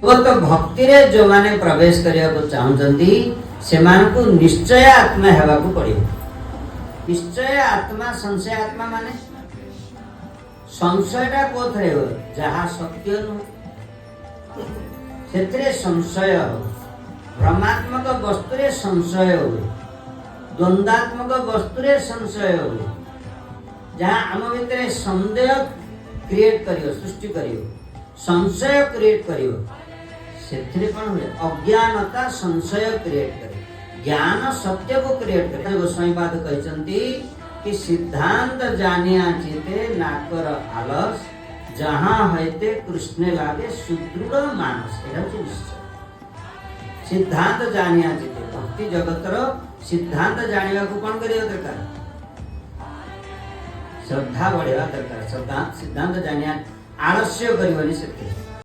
वो तो भक्ति रे जो माने प्रवेश करिया को चाहउचंती सेमान को निश्चय आत्मा हेबा को पड़ियो। निश्चय आत्मा संशय आत्मा माने संशयटा कोथरे हो जहा सत्य नु सेत्रे संशय हो, भ्रमात्मक वस्तुरे संशय हो, द्वंद्वात्मक वस्तुरे संशय हो, जहा आम भितर संदेह क्रिएट करियो, सृष्टि करियो, संशय क्रिएट करियो, सेत्रे कोन हुए अज्ञानता संशय क्रिएट करे, ज्ञान सत्य को क्रिएट करे। गोस्वामी पाद कहचंती कि सिद्धांत जानिया चिते नाकर आलस, जहां हईते कृष्ण लागे सुदृढ़ मानस। सिद्धांत जानिया चिते भक्ति जगतर सिद्धांत जानिबा को कोन करियो दरकार, श्रद्धा बढ़ेवा दरकार। सिद्धांत जानिया आलस्य करिवनी सत्य।